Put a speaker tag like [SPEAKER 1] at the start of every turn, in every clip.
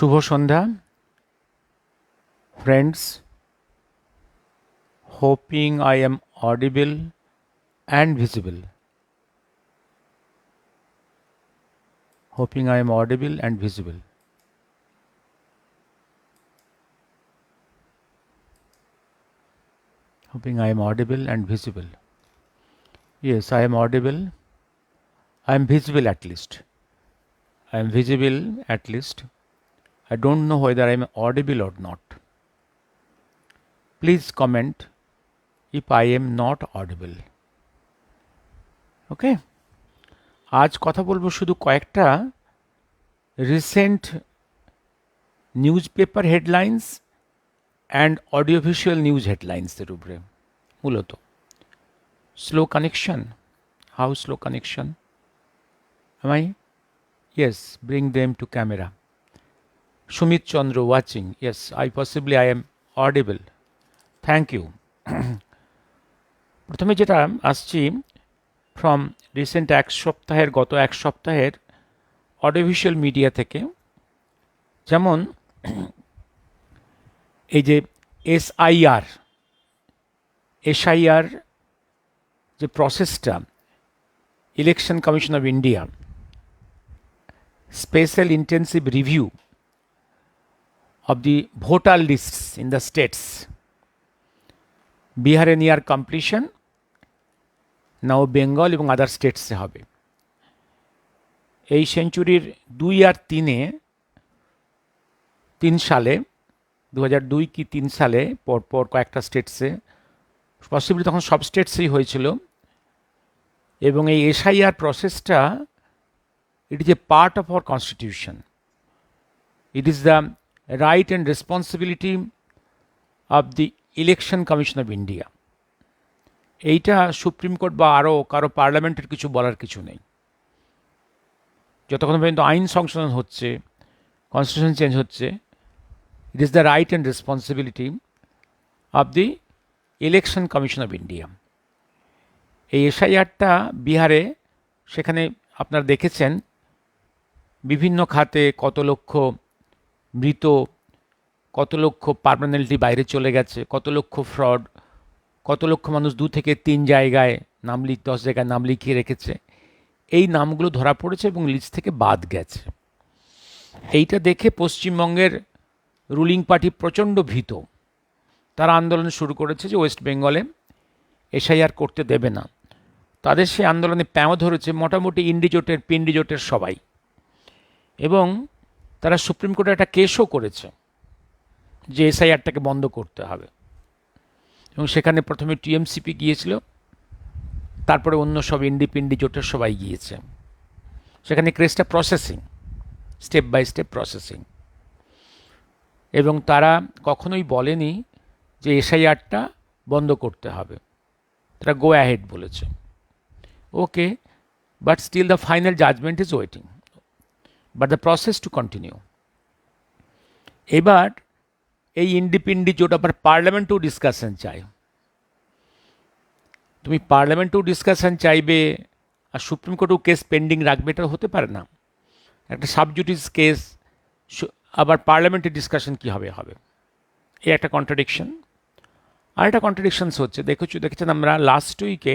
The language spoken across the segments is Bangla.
[SPEAKER 1] Shubho Sandhya friends, hoping I am audible and visible. Hoping I am audible and visible. Hoping I am audible and visible. Yes, I am audible. I am visible at least. I am visible at least. I don't know whether I am audible or not. Please comment if I am not audible. Okay? আজ কথা বলবো শুধু কয়েকটা recent newspaper headlines and audiovisual news হেডলাইন্সের উপরে মূলত slow connection how slow connection am I yes bring them to camera Sumit Chandra watching yes I am audible thank you প্রথমে যেটা আসছি ফ্রম রিসেন্ট গত এক সপ্তাহের অডিওভিজুয়াল মিডিয়া থেকে যেমন এই যে এসআইআর যে প্রসেসটা election commission of India special intensive review of the voter lists in the states. বিহারে নিয়ার কমপ্লিশন নাও বেঙ্গল এবং আদার স্টেটসে হবে এই সেঞ্চুরির 2 আর 3 সালে 2002 কি 3 সালে পরপর কয়েকটা স্টেটসে পসিবলি তখন সব স্টেটসেই হয়েছিল এবং এই এসআইআর প্রসেসটা it is a part of our constitution it is the right and responsibility of the Election Commission of India. এইটা সুপ্রিম কোর্ট বা আরও কারো পার্লামেন্টের কিছু বলার কিছু নেই যতক্ষণ পর্যন্ত আইন সংশোধন হচ্ছে কনস্টিটিউশন চেঞ্জ হচ্ছে it is the right and responsibility of the election commission of India এই এসআইআরটা বিহারে সেখানে আপনারা দেখেছেন বিভিন্ন খাতে কত লক্ষ মৃত কত লক্ষ পার্মানেন্টলি বাইরে চলে গেছে কত লক্ষ ফ্রড কত লক্ষ মানুষ 2 থেকে 3 জায়গায় 10 জায়গায় নাম লিখিয়ে রেখেছে এই নামগুলো ধরা পড়েছে এবং লিস্ট থেকে বাদ গেছে এইটা দেখে পশ্চিমবঙ্গের রুলিং পার্টি প্রচণ্ড ভীত তারা আন্দোলন শুরু করেছে যে ওয়েস্ট বেঙ্গলে এসআইআর করতে দেবে না তাদের সেই আন্দোলনে প্যাঁও ধরেছে মোটামুটি ইন্ডিজোটের পিন্ডিজোটের সবাই এবং তারা সুপ্রিম কোর্টে একটা কেসও করেছে যে এসআইআরটাকে বন্ধ করতে হবে এবং সেখানে প্রথমে টিএমসিপি গিয়েছিল তারপরে অন্য সব ইন্ডিপেন্ডেন্ট জোটের সবাই গিয়েছে সেখানে কেসটা processing step by step processing এবং তারা কখনোই বলেনি যে এসআইআরটা বন্ধ করতে হবে তারা গো অ্যাহেড বলেছে okay but still the final judgement is waiting but the process to continue. এবার এই ইন্ডিপেন্ডেন্ট জোট আবার পার্লামেন্টেও ডিসকাশন চাই তুমি পার্লামেন্টেও ডিসকাশন চাইবে আর সুপ্রিম কোর্টেও কেস পেন্ডিং রাখবে এটা হতে পারে না একটা সাবজুডিস কেস আবার পার্লামেন্টে ডিসকাশন কী হবে এই একটা কন্ট্রাডিকশন আর একটা কন্ট্রাডিকশনস হচ্ছে দেখেছেন আমরা লাস্ট উইকে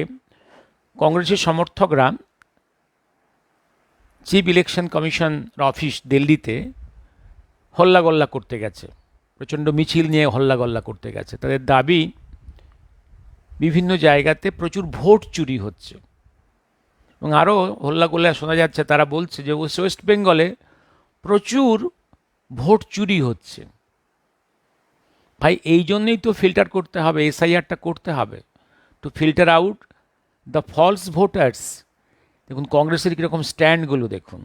[SPEAKER 1] কংগ্রেসের সমর্থকরা চিফ ইলেকশন কমিশন অফিস দিল্লিতে হল্লাগল্লা করতে গেছে প্রচণ্ড মিছিল নিয়ে হল্লাগল্লা করতে গেছে তাদের দাবি বিভিন্ন জায়গাতে প্রচুর ভোট চুরি হচ্ছে এবং আরও হল্লাগোল্লা শোনা যাচ্ছে তারা বলছে যে ওয়েস্ট বেঙ্গলে প্রচুর ভোট চুরি হচ্ছে ভাই এই জন্যই তো ফিল্টার করতে হবে এসআইআরটা করতে হবে to filter out the false voters দেখুন কংগ্রেসের কীরকম স্ট্যান্ডগুলো দেখুন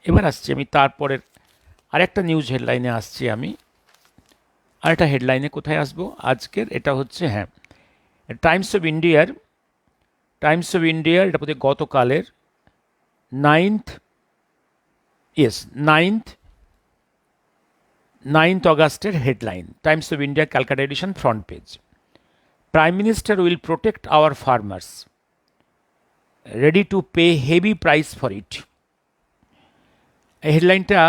[SPEAKER 1] এবার আসছি আমি তারপরের আরেকটা নিউজ হেডলাইনে আসছি আমি আরেকটা হেডলাইনে কোথায় আসবো আজকের এটা হচ্ছে টাইমস অফ ইন্ডিয়ার এটা বোধহয় গতকালের 9th অগাস্টের headline Times of India Calcutta edition front page prime minister will protect our farmers ready to pay heavy price for it এই হেডলাইনটা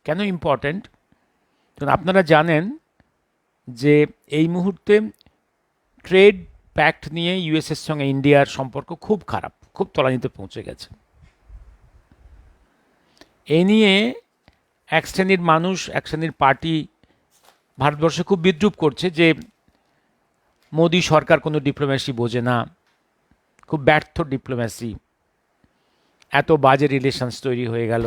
[SPEAKER 1] কেন ইম্পর্ট্যান্ট? কারণ আপনারা জানেন যে এই মুহূর্তে ট্রেড প্যাক্ট নিয়ে ইউএসের সঙ্গে ইন্ডিয়ার সম্পর্ক খুব খারাপ, খুব তলানিতে পৌঁছে গেছে। এ নিয়ে এক শ্রেণীর মানুষ, এক শ্রেণীর পার্টি ভারতবর্ষে খুব বিদ্রূপ করছে যে মোদি সরকার কোনো ডিপ্লোম্যাসি বোঝে না, খুব ব্যর্থ ডিপ্লোম্যাসি, এত বাজে রিলেশনস তৈরি হয়ে গেল,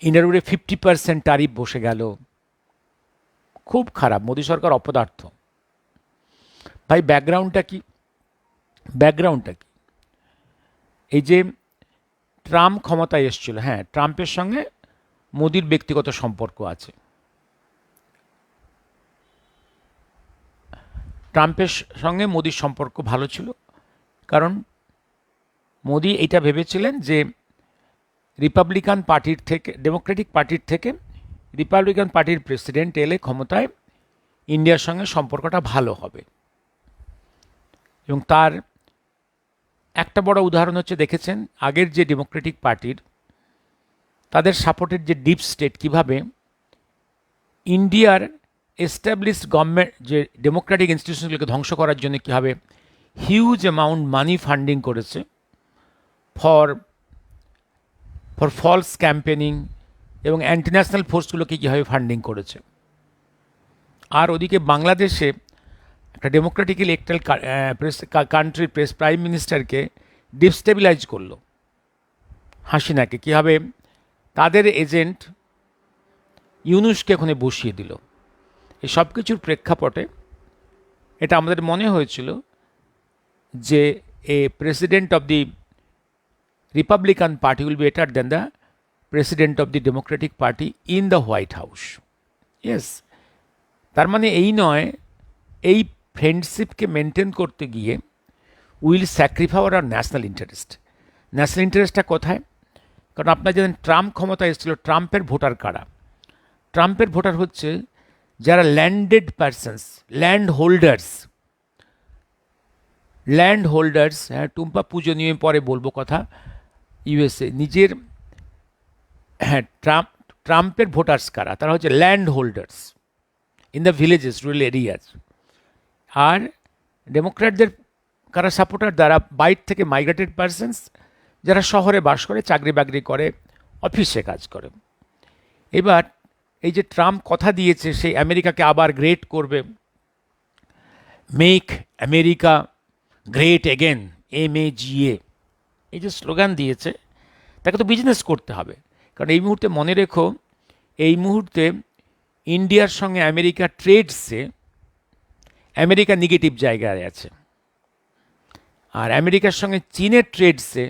[SPEAKER 1] ইন্ডিয়ার উপরে 50% ট্যারিফ বসে গেল, খুব খারাপ, মোদি সরকার অপদার্থ। ভাই ব্যাকগ্রাউন্ডটা কি? এই যে ট্রাম্প ক্ষমতায় এসেছিল, হ্যাঁ, ট্রাম্পের সঙ্গে মোদির ব্যক্তিগত সম্পর্ক আছে। ট্রাম্পের সঙ্গে মোদির সম্পর্ক ভালো ছিল, কারণ মোদি এটা ভেবেছিলেন যে রিপাবলিকান পার্টির থেকে, ডেমোক্রেটিক পার্টির থেকে রিপাবলিকান পার্টির প্রেসিডেন্ট এলে ক্ষমতায় ইন্ডিয়ার সঙ্গে সম্পর্কটা ভালো হবে। এবং তার একটা বড় উদাহরণ হচ্ছে, দেখেছেন আগের যে ডেমোক্রেটিক পার্টির, তাদের সাপোর্টের যে ডিপ স্টেট কীভাবে ইন্ডিয়ার এস্টাবলিশড গভর্নমেন্ট যে ডেমোক্রেটিক ইনস্টিটিউশনগুলোকে ধ্বংস করার জন্য কীভাবে হিউজ অ্যামাউন্ট মানি ফান্ডিং করেছে ফর ফলস ক্যাম্পেনিং, এবং অ্যান্টিন্যাশনাল ফোর্সগুলোকে কীভাবে ফান্ডিং করেছে। আর ওদিকে বাংলাদেশে একটা ডেমোক্রেটিক ইলেকট্রাল কান্ট্রির প্রাইম মিনিস্টারকে ডিস্টেবিলাইজ করলো হাসিনাকে, কীভাবে তাদের এজেন্ট ইউনুসকে ওখানে বসিয়ে দিল। এই সব কিছুর প্রেক্ষাপটে এটা আমাদের মনে হয়েছিল যে a president of the Republican Party will be better than the president of the Democratic Party in the White House. Yes, তার মানে এই নয় এই ফ্রেন্ডশিপকে মেনটেন করতে গিয়ে will sacrifice our national interest. National ইন্টারেস্টটা কোথায়? কারণ আপনারা জানেন ট্রাম্প ক্ষমতায় এসেছিল, ট্রাম্পের ভোটার কারা? ট্রাম্পের ভোটার হচ্ছে যারা ল্যান্ডেড পারসনস, ল্যান্ড হোল্ডার্স। হ্যাঁ, টুম্পা পুজো নিয়ে পরে বলবো কথা। ইউএসএ নিজের, হ্যাঁ, ট্রাম্পের ভোটার্স কারা? তারা হচ্ছে land holders in the villages, rural areas. আর ডেমোক্র্যাটদের কারা সাপোর্টার? যারা বাইরে থেকে মাইগ্রেটেড পারসনস, যারা শহরে বাস করে, চাকরি বাকরি করে, অফিসে কাজ করে। এবার এই যে ট্রাম্প কথা দিয়েছে সেই আমেরিকাকে আবার গ্রেট করবে, make America great again, MAGA, এই যে স্লোগান দিয়েছে, তাকে তো বিজনেস করতে হবে। কারণ এই মুহূর্তে মনে রেখো, এই মুহূর্তে ইন্ডিয়ার সঙ্গে আমেরিকা ট্রেডসে আমেরিকা নেগেটিভ জায়গায় আছে, আর আমেরিকার সঙ্গে চীনের ট্রেডসে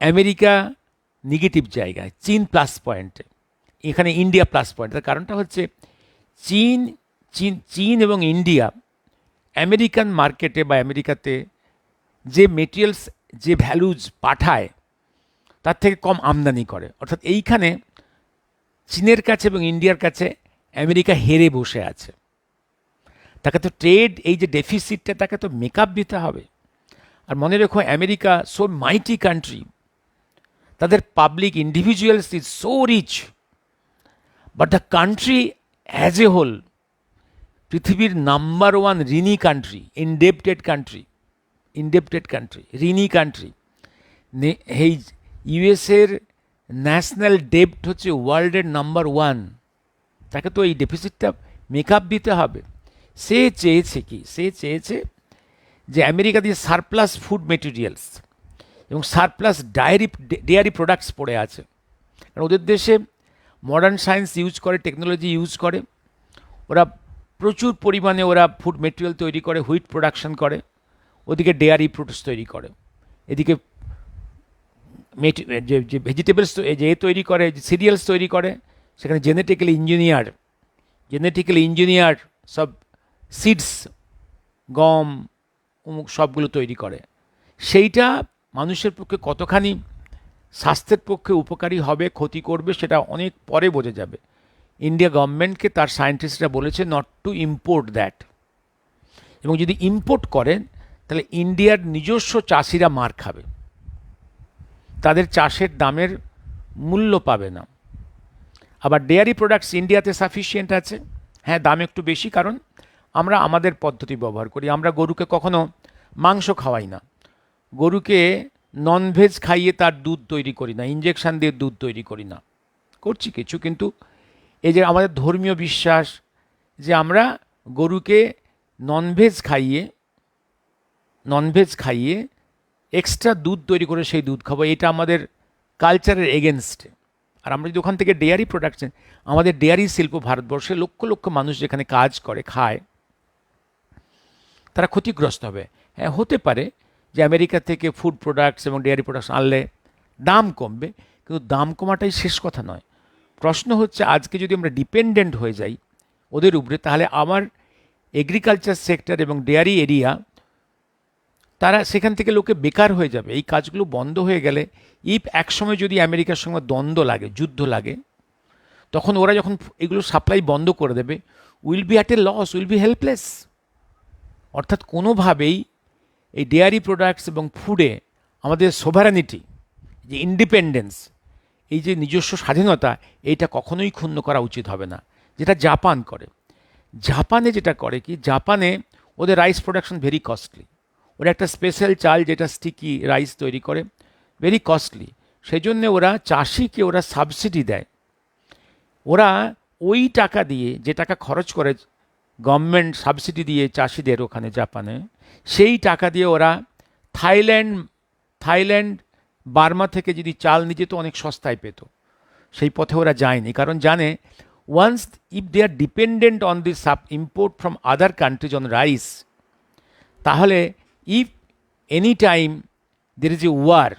[SPEAKER 1] আমেরিকা নেগেটিভ জায়গায়, চীন প্লাস পয়েন্টে, এখানে ইন্ডিয়া প্লাস পয়েন্ট। তার কারণটা হচ্ছে চীন এবং ইন্ডিয়া আমেরিকান মার্কেটে বা আমেরিকাতে যে মেটেরিয়ালস, যে ভ্যালুজ পাঠায় তার থেকে কম আমদানি করে। অর্থাৎ এইখানে চীনের কাছে এবং ইন্ডিয়ার কাছে আমেরিকা হেরে বসে আছে। তাকে তো ট্রেড, এই যে ডেফিসিটটা, তাকে তো মেকআপ দিতে হবে। আর মনে রেখো, আমেরিকা সো মাইটি কান্ট্রি, তাদের public individuals is so rich, but the country as a whole পৃথিবীর নাম্বার 1 ঋণী কান্ট্রি, ইনডেপ্টেড কান্ট্রি, ঋণী কান্ট্রি। এই ইউএসের ন্যাশনাল ডেপ্ট হচ্ছে ওয়ার্ল্ডের নাম্বার 1। তাকে তো এই ডেফিসিটটা মেকআপ দিতে হবে। সে চেয়েছে কি? সে চেয়েছে যে আমেরিকা দিয়ে সারপ্লাস ফুড মেটেরিয়ালস এবং সারপ্লাস ডেয়ারি প্রোডাক্টস পড়ে আছে। কারণ ওদের দেশে মডার্ন সায়েন্স ইউজ করে, টেকনোলজি ইউজ করে, ওরা প্রচুর পরিমাণে ওরা ফুড মেটেরিয়াল তৈরি করে, হুইট প্রোডাকশন করে, ওদিকে ডেয়ারি প্রোডাক্টস তৈরি করে, এদিকে যে ভেজিটেবলস যে তৈরি করে, যে সিরিয়ালস তৈরি করে, সেখানে জেনেটিক্যালি ইঞ্জিনিয়ার সব সিডস, গম, সবগুলো তৈরি করে। সেইটা মানুষের পক্ষে কতখানি স্বাস্থ্যের পক্ষে উপকারী হবে, ক্ষতি করবে, সেটা অনেক পরে বোঝা যাবে। ইন্ডিয়া গভর্নমেন্টকে তার সায়েন্টিস্টরা বলেছে নট টু ইম্পোর্ট দ্যাট, এবং যদি ইম্পোর্ট করেন তাহলে ইন্ডিয়ার নিজস্ব চাষিরা মার খাবে, তাদের চাষের দামের মূল্য পাবে না। আবার ডেয়ারি প্রোডাক্টস ইন্ডিয়াতে সাফিসিয়েন্ট আছে, হ্যাঁ দাম একটু বেশি, কারণ আমরা আমাদের পদ্ধতি ব্যবহার করি। আমরা গরুকে কখনো মাংস খাওয়াই না, গরুকে ননভেজ খাইয়ে তার দুধ তৈরি করি না, ইঞ্জেকশন দিয়ে দুধ তৈরি করি না, করছি কিছু, কিন্তু এই যে আমাদের ধর্মীয় বিশ্বাস যে আমরা গরুকে ননভেজ খাইয়ে এক্সট্রা দুধ তৈরি করে সেই দুধ খাবো, এটা আমাদের কালচারের এগেনস্টে। আর আমরা যদি ওখান থেকে ডেয়ারি প্রোডাকশন, আমাদের ডেয়ারি শিল্প ভারতবর্ষে লক্ষ লক্ষ মানুষ যেখানে কাজ করে খায়, তারা ক্ষতিগ্রস্ত হবে। হ্যাঁ হতে পারে যে আমেরিকা থেকে ফুড প্রোডাক্টস এবং ডেয়ারি প্রোডাক্টস আনলে দাম কমবে, কিন্তু দাম কমাটাই শেষ কথা নয়। প্রশ্ন হচ্ছে আজকে যদি আমরা ডিপেন্ডেন্ট হয়ে যাই ওদের উপরে, তাহলে আমার এগ্রিকালচার সেক্টর এবং ডেয়ারি এরিয়া, তারা সেখান থেকে লোকে বেকার হয়ে যাবে। এই কাজগুলো বন্ধ হয়ে গেলে, একসময় যদি আমেরিকার সঙ্গে দ্বন্দ্ব লাগে, যুদ্ধ লাগে, তখন ওরা যখন এগুলো সাপ্লাই বন্ধ করে দেবে, will be at a loss, will be helpless. অর্থাৎ কোনোভাবেই এই ডেয়ারি প্রোডাক্টস এবং ফুডে আমাদের সোভারানিটি, যে ইন্ডিপেন্ডেন্স, এই যে নিজস্ব স্বাধীনতা, এইটা কখনোই ক্ষুণ্ণ করা উচিত হবে না, যেটা জাপান করে। জাপানে যেটা করে কি, জাপানে ওদের রাইস প্রোডাকশন ভেরি কস্টলি, ওরা একটা স্পেশাল চাল যেটা স্টিকি রাইস তৈরি করে, ভেরি কস্টলি। সেই জন্যে ওরা চাষিকে ওরা সাবসিডি দেয়। ওরা ওই টাকা দিয়ে, যে টাকা খরচ করে গভর্নমেন্ট সাবসিডি দিয়ে চাষিদের ওখানে জাপানে, সেই টাকা দিয়ে ওরা থাইল্যান্ড বার্মা থেকে যদি চাল নিয়ে যেত অনেক সস্তায় পেত। সেই পথে ওরা যায়নি, কারণ জানে once if they are dependent on this import from other countries on rice, তাহলে if any time there is a war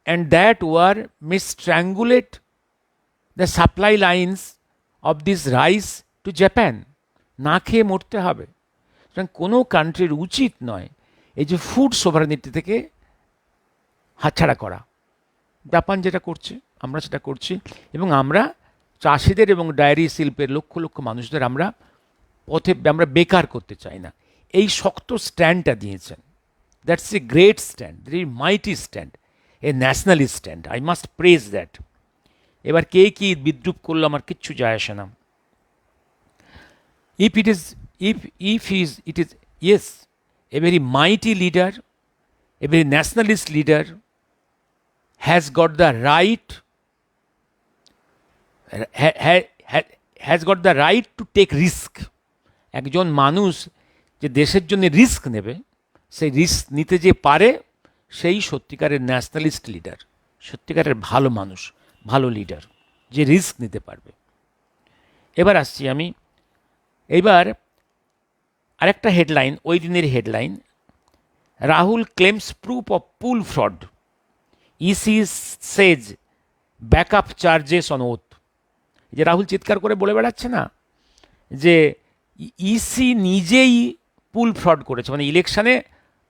[SPEAKER 1] and that war may strangulate the supply lines of this rice to Japan, না খেয়ে মরতে হবে। সুতরাং কোনো কান্ট্রির উচিত নয় এই যে ফুড সোভারেনিটি থেকে হাতছাড়া করা। জাপান যেটা করছে আমরা সেটা করছি, এবং আমরা চাষিদের এবং ডায়েরি শিল্পের লক্ষ লক্ষ মানুষদের আমরা বেকার করতে চাই না। এই শক্ত স্ট্যান্ডটা দিয়েছেন, that's a great stand, very mighty stand, a nationalist stand, I must praise that. এবার কে কি বিদ্রুপ করলো আমার কিচ্ছু যায় আসে না। If it is yes a very mighty leader, a very nationalist leader has got the right to take risk. একজন মানুষ যে দেশের জন্য রিস্ক নেবে, সেই রিস্ক নিতে যে পারে, সেই সত্যিকারের ন্যাশনালিস্ট লিডার, সত্যিকারের ভালো মানুষ, ভালো লিডার, যে রিস্ক নিতে পারবে। এবার আসছি আমি, এইবার আরেকটা হেডলাইন, ওই দিনের headline, Rahul claims proof of pool fraud, EC Sage backup charges on oath. যে রাহুল চিৎকার করে বলে বেড়াচ্ছে না যে ইসি নিজেই পুল ফ্রড করেছে, মানে ইলেকশনে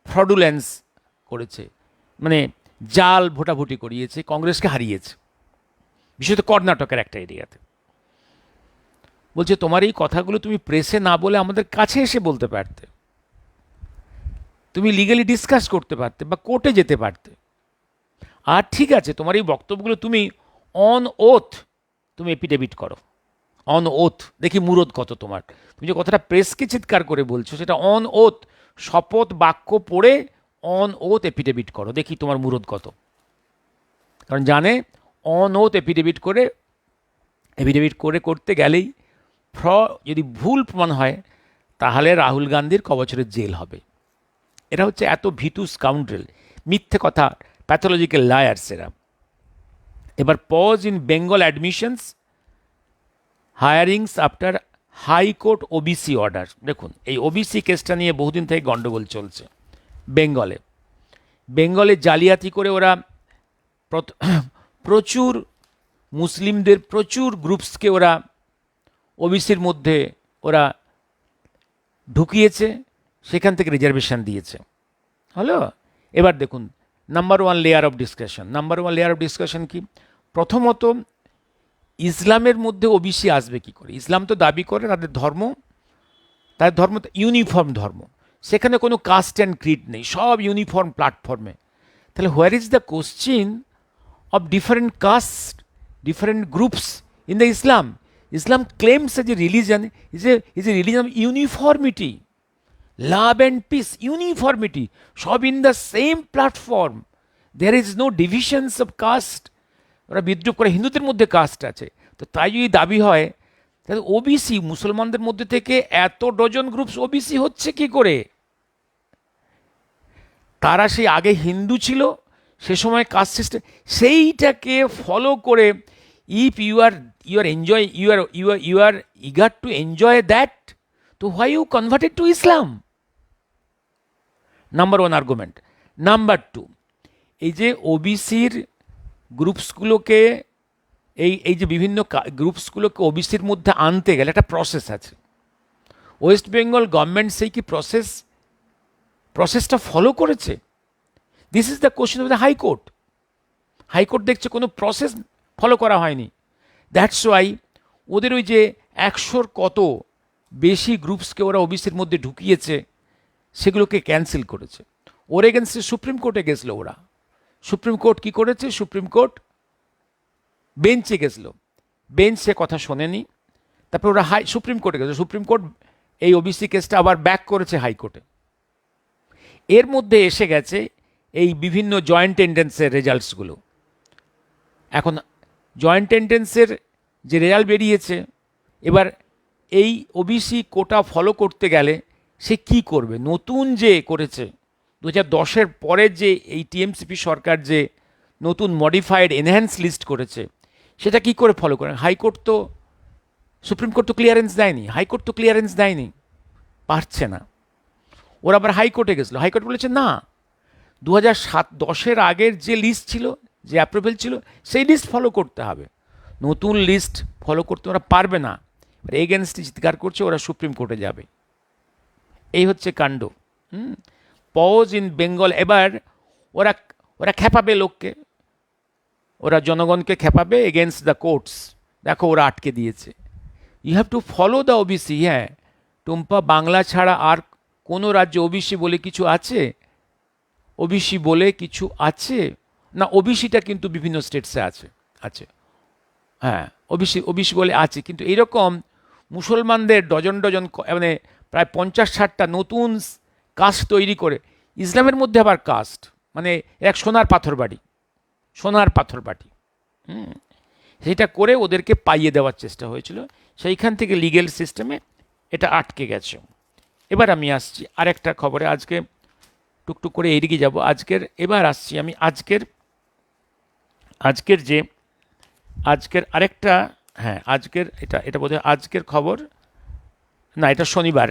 [SPEAKER 1] ফ্রডুলেন্স করেছে, মানে জাল ভোটাভুটি করিয়েছে, কংগ্রেসকে হারিয়েছে, বিশেষত কর্ণাটকের একটা এরিয়াতে। বলছে তোমার এই কথাগুলো তুমি প্রেসে না বলে আমাদের কাছে এসে বলতে পারতে, তুমি লিগালি ডিসকাস করতে পারতে বা কোর্টে যেতে পারতে। আর ঠিক আছে, তোমার এই বক্তব্যগুলো তুমি অন ওথ তুমি এপিডেভিট করো, অন ওথ, দেখি মুরদ কত তোমার। তুমি যে কথাটা প্রেসকে চিৎকার করে বলছো, সেটা অন ওথ, শপথ বাক্য পড়ে অন ওথ এপিডেভিট করো, দেখি তোমার মুরদ কত। কারণ জানে অন ওথ এপিডেভিট করে করতে গেলেই যদি ভুল প্রমাণ হয়, তাহলে রাহুল গান্ধীর কবছরের জেল হবে। এরা হচ্ছে এত ভীতু স্কাউন্ড্রেল, মিথ্যে কথা, প্যাথোলজিক্যাল লায়ার্স এরা। এবার pause in Bengal admissions hearings after high court OBC order. দেখুন, এই ওবিসি কেসটা নিয়ে বহুদিন থেকে গণ্ডগোল চলছে বেঙ্গলে জালিয়াতি করে ওরা প্রচুর মুসলিমদের, প্রচুর গ্রুপসকে ওরা ওবিসির মধ্যে ওরা ঢুকিয়েছে, সেখান থেকে রিজার্ভেশন দিয়েছে। হলো, এবার দেখুন number one layer of discussion কি? প্রথমত, ইসলামের মধ্যে ওবিসি আসবে কি করে? ইসলাম তো দাবি করে তাদের ধর্ম তো ইউনিফর্ম ধর্ম, সেখানে কোনো কাস্ট অ্যান্ড ক্রিড নেই, সব ইউনিফর্ম প্ল্যাটফর্মে। তাহলে where is the question of different castes, different groups in the Islam. Islam claims as a religion is a religion of uniformity, love and peace, uniformity. সব in the same platform. There is no divisions of caste. ওরা বিদ্রুপ করে হিন্দুদের মধ্যে কাস্ট আছে, তো তাই যদি দাবি হয় তাহলে ওবিসি মুসলমানদের মধ্যে থেকে এত ডজন গ্রুপস ওবিসি হচ্ছে কি করে? তারা সেই আগে হিন্দু ছিল, সে সময় কাস্ট সিস্টেম, সেইটাকে ফলো করে if you are enjoy you are eager to enjoy that, তো why you converted to Islam? Number one argument. Number two, এই যে ওবিসির গ্রুপসগুলোকে এই যে বিভিন্ন গ্রুপসগুলোকে ওবিসির মধ্যে আনতে গেলে একটা প্রসেস আছে। ওয়েস্ট বেঙ্গল গভর্নমেন্ট সেই কি প্রসেসটা ফলো করেছে? This is the question of the high court. High court দেখছে কোনো প্রসেস ফলো করা হয়নি। দ্যাটস ওয়াই ওদের ওই যে 100-র কত বেশি গ্রুপসকে ওরা ওবিসির মধ্যে ঢুকিয়েছে, সেগুলোকে ক্যান্সেল করেছে। ওর এগেনস্টে সুপ্রিম কোর্টে গেছিল ওরা। সুপ্রিম কোর্ট কি করেছে? সুপ্রিম কোর্ট বেঞ্চে গেছিল, বেঞ্চ সে কথা শোনেনি। তারপর ওরা সুপ্রিম কোর্টে গেছে, সুপ্রিম কোর্ট এই ওবিসি কেসটা আবার ব্যাক করেছে হাইকোর্টে। এর মধ্যে এসে গেছে এই বিভিন্ন জয়েন্ট এন্ট্রেন্সের রেজাল্টসগুলো। এখন জয়েন্ট এন্ট্রেন্সের যে রেজাল্ট বেরিয়েছে, এবার এই ওবিসি কোটা ফলো করতে গেলে সে কি করবে? নতুন যে করেছে 2010-এর পরে যে এই টিএমসিপি সরকার যে নতুন মডিফাইড এনহ্যান্স লিস্ট করেছে, সেটা কি করে ফলো করেন? হাইকোর্ট তো, সুপ্রিম কোর্ট তো ক্লিয়ারেন্স দেয়নি, হাইকোর্ট তো ক্লিয়ারেন্স দেয়নি, পারছে না। ওরা আবার হাইকোর্টে গেছিলো, হাইকোর্ট বলেছে না, 2010-এর আগের যে লিস্ট ছিল, যে অ্যাপ্রুভেল ছিল, সেই লিস্ট ফলো করতে হবে। নতুন লিস্ট ফলো করতে ওরা পারবে না। এগেনস্টে চিৎকার করছে, ওরা সুপ্রিম কোর্টে যাবে। এই হচ্ছে কাণ্ড। Pause in Bengal. এবার ওরা ওরা খেপাবে লোককে, ওরা জনগণকে খেপাবে এগেনস্ট দ্য কোর্টস। দেখো ওরা আটকে দিয়েছে। You have to follow the OBC. হ্যাঁ টুম্পা, বাংলা ছাড়া আর কোনো রাজ্যে ওবিসি বলে কিছু আছে? ওবিসি বলে কিছু আছে না? ওবিসিটা কিন্তু বিভিন্ন স্টেটসে আছে। হ্যাঁ ওবিসি বলে আছে, কিন্তু এরকম মুসলমানদের ডজন ডজন, মানে প্রায় 50-60টা নতুন কাস্ট তৈরি করে, ইসলামের মধ্যে আবার কাস্ট, মানে এক সোনার পাথর বাড়ি। সেটা করে ওদেরকে পাইয়ে দেওয়ার চেষ্টা হয়েছিল, সেইখান থেকে লিগেল সিস্টেমে এটা আটকে গেছে। এবার আমি আসছি আরেকটা খবরে, আজকে টুকটুক করে এদিকে যাব। এবার আসছি আমি আজকের আরেকটা, হ্যাঁ আজকের এটা বোধহয় আজকের খবর না, এটা শনিবার।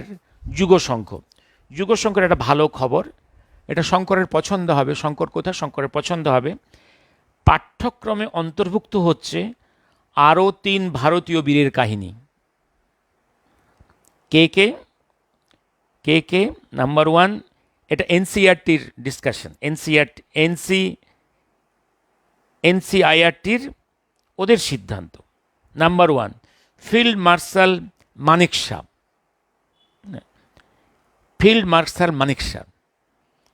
[SPEAKER 1] যুগশঙ্কর একটা ভালো খবর, এটা শঙ্করের পছন্দ হবে। শঙ্কর কোথায়? শঙ্করের পছন্দ হবে। পাঠ্যক্রমে অন্তর্ভুক্ত হচ্ছে আরও 3 ভারতীয় বীরের কাহিনী। কে? নাম্বার 1, এটা এনসিইআরটির ডিসকাশন, এনসিইআরটির ওদের সিদ্ধান্ত। Number 1 field marshal Manek Shah.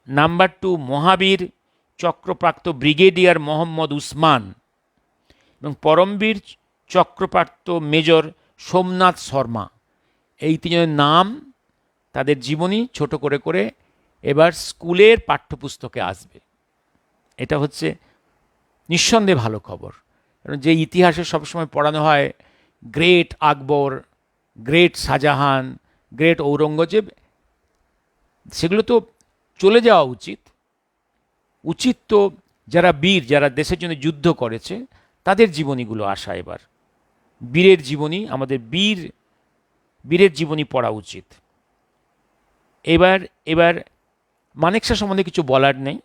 [SPEAKER 1] Number 2 মহাবীর চক্রপ্রাপ্ত ব্রিগেডিয়ার মোহাম্মদ উসমান এবং পরমবীর চক্রপ্রাপ্ত মেজর সোমনাথ শর্মা। এই 3 জনের নাম, তাদের জীবনী ছোট করে করে এবার স্কুলের পাঠ্যপুস্তকে আসবে। এটা হচ্ছে নিঃসন্দেহে ভালো খবর। কারণ যে ইতিহাসে সবসময় পড়ানো হয় গ্রেট আকবর, গ্রেট শাহজাহান, গ্রেট ঔরঙ্গজেব, সেগুলো তো চলে যাওয়া উচিত তো যারা বীর, যারা দেশের জন্য যুদ্ধ করেছে, তাদের জীবনীগুলো আসা। এবার বীরের জীবনী, আমাদের বীরের জীবনী পড়া উচিত। এবার মানেক শাহ সম্বন্ধে কিছু বলার নেই।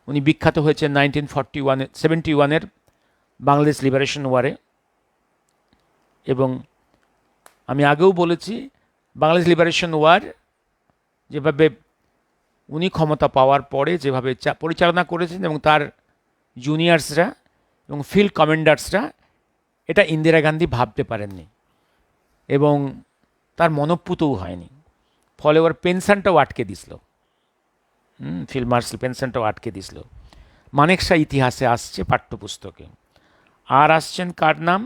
[SPEAKER 1] উনি বিখ্যাত হয়েছেন 1971-এর বাংলাদেশ লিবারেশন ওয়ারে। এবং আমি আগেও বলেছি, বাংলাদেশ লিবারেশন ওয়ার যেভাবে উনি ক্ষমতা পাওয়ার পরে যেভাবে পরিচালনা করেছেন, এবং তার জুনিয়র্সরা এবং ফিল্ড কমান্ডার্সরা, এটা ইন্দিরা গান্ধী ভাবতে পারেননি এবং তার মনঃপূতও হয়নি। ফলে ওর পেনশনটাও আটকে দিছিল, ফিল্ড মার্শাল পেনশনটাও আটকে দিছিল। মানেকশা ইতিহাসে আসছে পাঠ্যপুস্তকে। আর আসছেন কার নাম?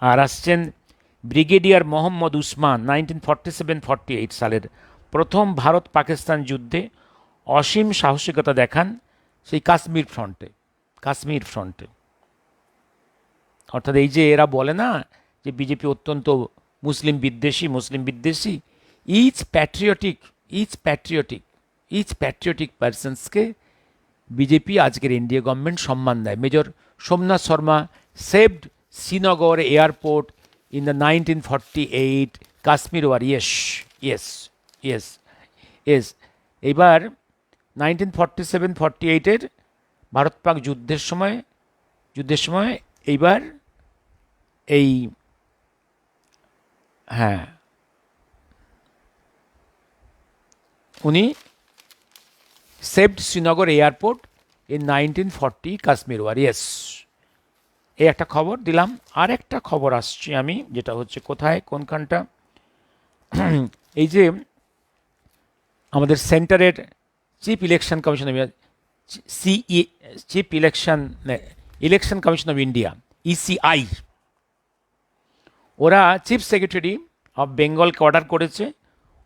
[SPEAKER 1] আর আসছেন ব্রিগেডিয়ার মোহাম্মদ উসমান, 1947-48 সালের প্রথম ভারত পাকিস্তান যুদ্ধে অসীম সাহসিকতা দেখান সেই কাশ্মীর ফ্রন্টে। অর্থাৎ এই যে এরা বলে না যে বিজেপি অত্যন্ত মুসলিম বিদ্বেষী, ইচ প্যাট্রিয়টিক পার্সনসকে বিজেপি আজকের এনডিএ গভর্নমেন্ট সম্মান দেয়। Major Somnath Sharma saved Srinagar airport in the 1948 Kashmir war. Yes. এবার 1947-48-এর ভারত পাক যুদ্ধের সময় এইবার এই হ্যাঁ উনি saved Srinagar airport in 1940 Kashmir war. এই একটা খবর দিলাম। আর একটা খবর আসছি আমি, যেটা হচ্ছে কোনখানটা এই যে আমাদের সেন্টারের chief election commission election commission of India, ECI, ওরা চিফ সেক্রেটারি অফ বেঙ্গলকে অর্ডার করেছে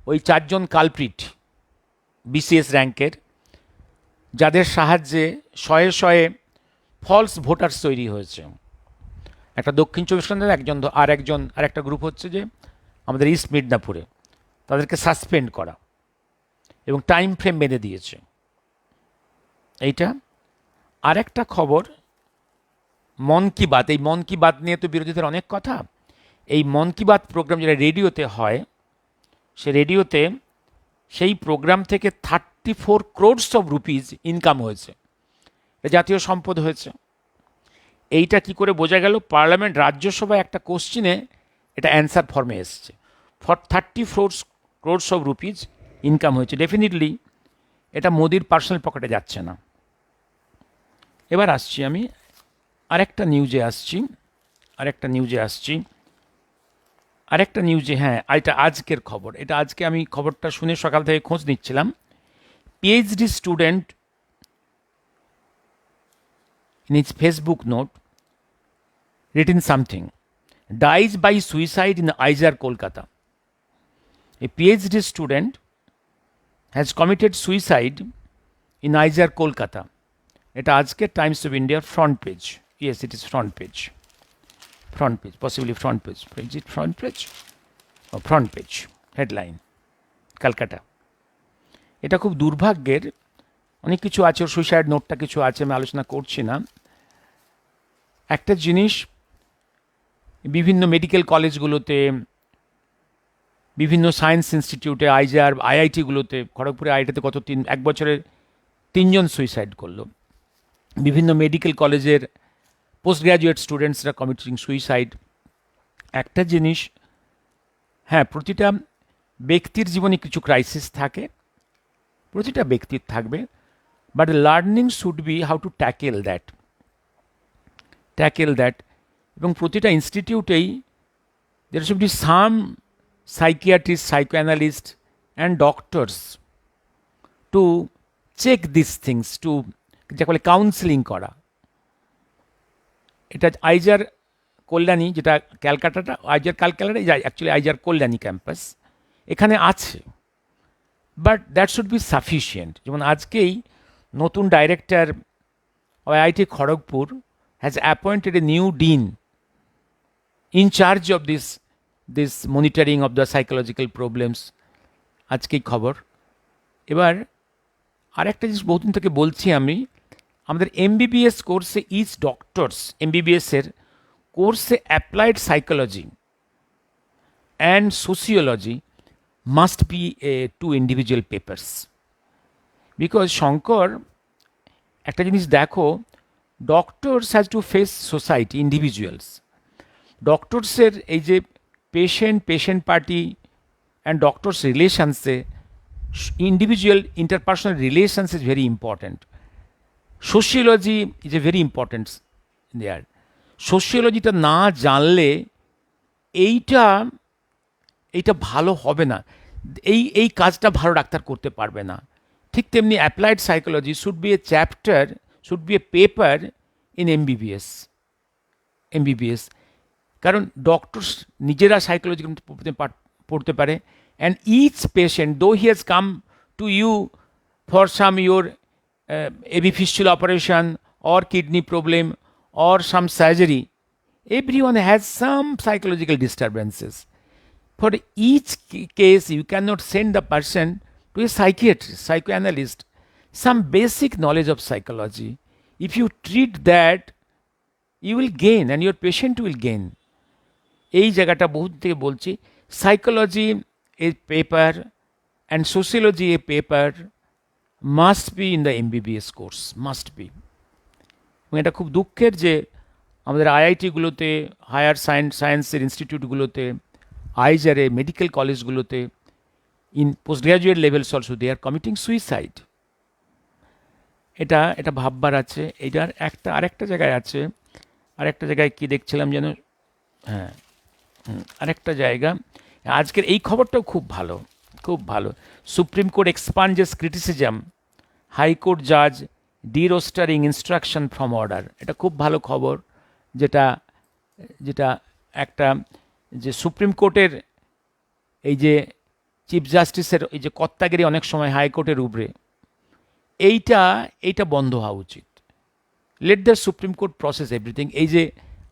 [SPEAKER 1] ওই 4 জন কালপ্রিট বিসিএস র্যাঙ্কের, যাদের সাহায্যে শয়ে ফলস ভোটার্স তৈরি হয়েছে। একটা দক্ষিণ চব্বিশ পরগনার আর একটা গ্রুপ হচ্ছে যে আমাদের ইস্ট মিদনাপুরে, তাদেরকে সাসপেন্ড করা এবং টাইম ফ্রেম বেঁধে দিয়েছে। এইটা আর একটা খবর, মন কি বাত। এই মন কি বাত নিয়ে তো বিরোধীদের অনেক কথা। এই মন কি বাত প্রোগ্রাম যেটা রেডিওতে হয়, সে রেডিওতে সেই প্রোগ্রাম থেকে 34 crores of rupees ইনকাম হয়েছে। এটা জাতীয় সম্পদ হয়েছে। এইটা কি করে বোঝা গেল? পার্লামেন্ট রাজ্যসভায় একটা কোশ্চিনে এটা অ্যান্সার ফর্মে এসছে। 34 crores of rupees ইনকাম হয়েছে। ডেফিনেটলি এটা মোদির পার্সোনাল পকেটে যাচ্ছে না। এবার আসছি আমি আরেকটা নিউজে হ্যাঁ, এটা আজকের খবর। এটা আজকে আমি খবরটা শুনে সকাল থেকে খোঁজ নিচ্ছিলাম। PhD student in his Facebook note written something, dies by suicide in Aijar, Kolkata. A PhD student has committed suicide in Aijar, Kolkata. এটা আজকে টাইমস অফ ইন্ডিয়ার front page. Yes, it is front page, possibly front page. Is it front page? Front page headline, Calcutta. এটা খুব দুর্ভাগ্যের। অনেক কিছু আছে, ওর সুইসাইড নোটটা কিছু আছে, আমি আলোচনা করছি না। একটা জিনিস, বিভিন্ন মেডিকেল কলেজগুলোতে, বিভিন্ন সায়েন্স ইনস্টিটিউটে, আইআইটিগুলোতে, খড়গপুরে আইআইটিতে এক বছরে 3 জন সুইসাইড করলো। বিভিন্ন মেডিকেল কলেজের পোস্ট গ্র্যাজুয়েট স্টুডেন্টসরা কমিটিং সুইসাইড। একটা জিনিস, হ্যাঁ, প্রতিটা ব্যক্তির জীবনে কিছু ক্রাইসিস থাকে, প্রতিটা ব্যক্তির থাকবে, but learning should be how to tackle that. এবং প্রতিটা ইনস্টিটিউটেই দের should be some psychiatrist, psychoanalyst and doctors to check this things, to যাকে বলে কাউন্সিলিং করা। এটা আইজার কল্যাণী, যেটা ক্যালকাটাটা, অ্যাকচুয়ালি আইজার কল্যাণী ক্যাম্পাস, এখানে আছে। But that should be sufficient. যেমন আজকেই নতুন director IIT Kharagpur has appointed a new dean in charge of this monitoring of the psychological problems. আজকেই খবর। এবার আরেকটা জিনিস বহুদিন থেকে বলছি আমি, আমাদের এমবিবিএস কোর্সে ইচ ডক্টরস, এমবিবিএসের কোর্সে applied psychology and sociology must be two individual papers. Because Shankar, একটা জিনিস দেখো, doctors has to face society, individuals. ডক্টরসের এই যে পেশেন্ট পার্টি অ্যান্ড ডক্টরস রিলেশনসে, individual interpersonal relations is very important. Sociology is a very important there. সোশিওলজিটা না জানলে এইটা ভালো হবে না, এই কাজটা ভালো ডাক্তার করতে পারবে না। ঠিক তেমনি applied psychology should be a chapter, should be a paper in MBBS. কারণ ডক্টরস নিজেরা সাইকোলজি পড়তে পারে, and each patient though he has come to you for some your AV fistula operation or kidney problem or some surgery, everyone has some psychological disturbances. For each case, you cannot send the person to a psychiatrist, psychoanalyst, some basic knowledge of psychology. If you treat that, you will gain and your patient will gain. এই জায়গাটা বহুত থেকে বলছি, psychology a paper and sociology a paper must be in the MBBS course, must be. এবং এটা খুব দুঃখের যে আমাদের IIT-গুলোতে, হায়ার সায়েন্সের ইনস্টিটিউটগুলোতে, আইজারে, মেডিকেল কলেজগুলোতে, in post graduate levels also they are committing suicide. এটা ভাববার আছে। এটার আরেকটা জায়গায় আছে, আরেকটা জায়গায় কি দেখছিলাম যেন, হ্যাঁ আরেকটা জায়গা, আজকের এই খবরটাও খুব ভালো, খুব ভালো। সুপ্রিম কোর্ট এক্সপান্ডেস ক্রিটিসিজম, হাইকোর্ট জাজ ডিরোস্টারিং ইনস্ট্রাকশন ফ্রম অর্ডার। এটা খুব ভালো খবর, যেটা একটা যে সুপ্রিম কোর্টের এই যে চিফ জাস্টিসের এই যে কর্তাগিরি অনেক সময় হাইকোর্টের উপরে, এইটা বন্ধ হওয়া উচিত। Let the supreme court process everything. এই যে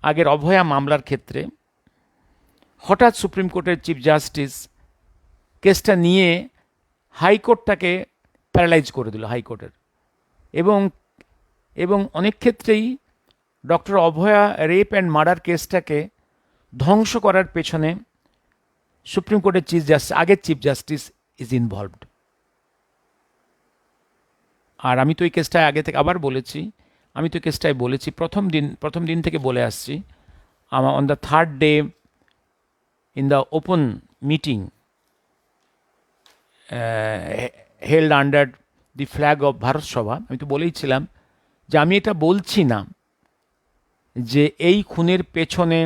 [SPEAKER 1] আগের অভয়া মামলার ক্ষেত্রে হঠাৎ সুপ্রিম কোর্টের চিফ জাস্টিস কেসটা নিয়ে হাইকোর্টটাকে প্যারালাইজ করে দিল, হাইকোর্টের। এবং অনেক ক্ষেত্রেই doctor Abhaya rape and murder কেসটাকে ধ্বংস করার পেছনে সুপ্রিম কোর্টের আগের চিফ জাস্টিস ইজ ইনভলভড। আর আমি তো এই কেসটায় আগে থেকে আবার বলেছি, প্রথম দিন থেকে বলে আসছি, on the third day in the open meeting held under the flag of Bharat Sabha, আমি তো বলেইছিলাম যে আমি এটা বলছি না যে এই খুনের পেছনে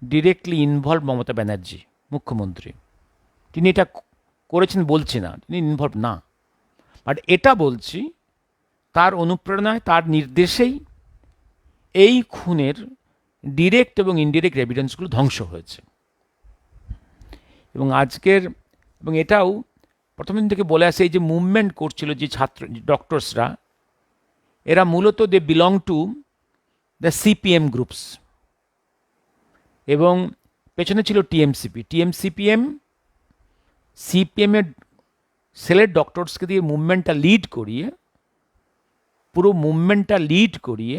[SPEAKER 1] ডিরেক্টলি ইনভলভ মমতা ব্যানার্জি মুখ্যমন্ত্রী, তিনি এটা করেছেন বলছি না, তিনি ইনভলভ না, বাট এটা বলছি তার অনুপ্রেরণায়, তার নির্দেশেই এই খুনের ডিরেক্ট এবং ইনডিরেক্ট এভিডেন্সগুলো ধ্বংস হয়েছে। এবং এটাও প্রথম দিন থেকে বলে আসে, এই যে মুভমেন্ট করছিল যে ডক্টরসরা, এরা মূলত they belong to the CPM groups, এবং পেছনে ছিল CPM-এর সেলের ডক্টরসকে দিয়ে পুরো মুভমেন্টটা লিড করিয়ে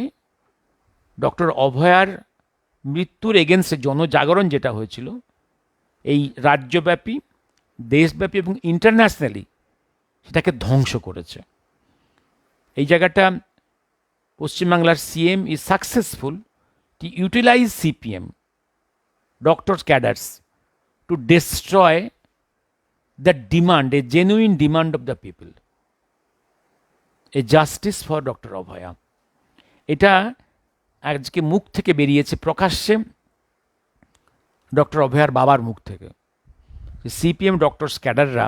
[SPEAKER 1] ডক্টর অভয়ার মৃত্যুর এগেনস্টে জনজাগরণ যেটা হয়েছিল, এই রাজ্যব্যাপী, দেশব্যাপী এবং ইন্টারন্যাশনালি, সেটাকে ধ্বংস করেছে। এই জায়গাটা পশ্চিমবাংলার CM is successful to utilise CPM doctors cadres to destroy the demand, a genuine demand of the people, a justice for doctor Abhaya. এটা আজকে মুখ থেকে বেরিয়েছে প্রকাশ্যে, ডক্টর অভয়ার বাবার মুখ থেকে। CPM ডক্টরস ক্যাডাররা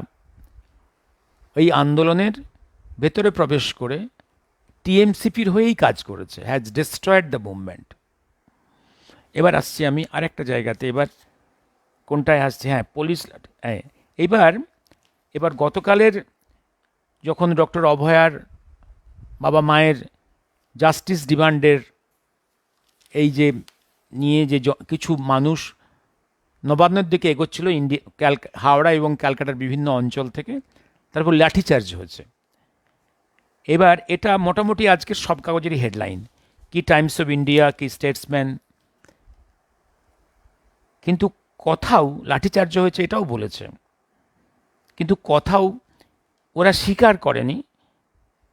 [SPEAKER 1] এই আন্দোলনের ভেতরে প্রবেশ করে TMCPর হয়েই কাজ করেছে, হ্যাজ ডিস্ট্রয়েড দ্য মুভমেন্ট। এবার আসছি আমি আরেকটা জায়গাতে, এবার কোনটায় আসছে, হ্যাঁ পুলিশ। এবার গতকালের যখন ডক্টর অভয়ার বাবা মায়ের জাস্টিস ডিমান্ডের এই যে নিয়ে যে কিছু মানুষ নবান্নের দিকে এগোচ্ছিল হাওড়া এবং ক্যালকাটার বিভিন্ন অঞ্চল থেকে, তারপর লাঠিচার্জ হয়েছে। এবার এটা মোটামুটি আজকের সব কাগজেরই হেডলাইন, কি টাইমস অফ ইন্ডিয়া, কি স্টেটসম্যান, কিন্তু কথাও লাঠিচার্জ হয়েছে এটাও বলেছে, কিন্তু কথাও ওরা স্বীকার করেনি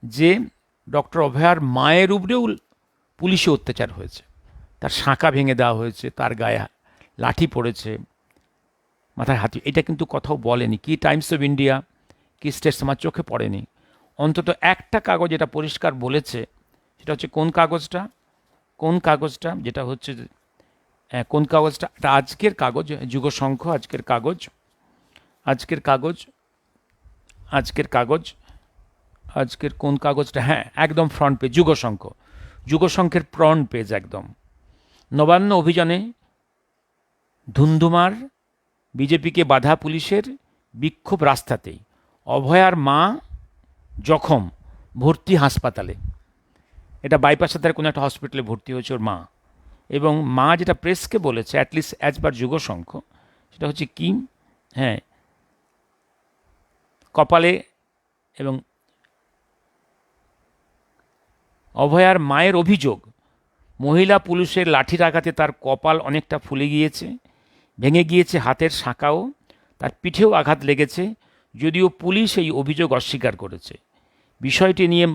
[SPEAKER 1] যে ডক্টর অভয়ার মায়ের উপরেও পুলিশে অত্যাচার হয়েছে, তার শাঁখা ভেঙে দেওয়া হয়েছে, তার গায়ে লাঠি পড়েছে, মাথায় হাতি, এটা কিন্তু কথাও বলেনি। কি টাইমস অফ ইন্ডিয়া, কি স্টেটস, আমার চোখে পড়েনি। অন্তত একটা কাগজ এটা পরিষ্কার বলেছে, সেটা হচ্ছে কোন কাগজটা যেটা হচ্ছে কোন কাগজটা, এটা আজকের কাগজ, যুগসংঘ আজকের কাগজ আজকের কোন কাগজটা, হ্যাঁ একদম ফ্রন্ট পেজ, যুগশঙ্খ, যুগশঙ্খের ফ্রন্ট পেজ একদম। নবান্ন অভিযানে ধুন্ধুমার, বিজেপিকে বাধা পুলিশের, বিক্ষোভ রাস্তাতেই, অভয়ার মা জখম, ভর্তি হাসপাতালে। এটা বাইপাসে তার কোনো একটা হসপিটালে ভর্তি হয়েছে ওর মা। এবং মা যেটা প্রেসকে বলেছে, অ্যাটলিস্ট অ্যাজ পার যুগশঙ্খ, সেটা হচ্ছে কি, হ্যাঁ কপালে, এবং অভয়ার মায়ের অভিযোগ, মহিলা পুলিশের লাঠির আঘাতে তার কপাল অনেকটা ফুলে গিয়েছে, ভেঙে গিয়েছে হাতের শাঁকাও, তার পিঠেও আঘাত লেগেছে, যদিও পুলিশ এই অভিযোগ অস্বীকার করেছে। বিষয়টি নিয়ে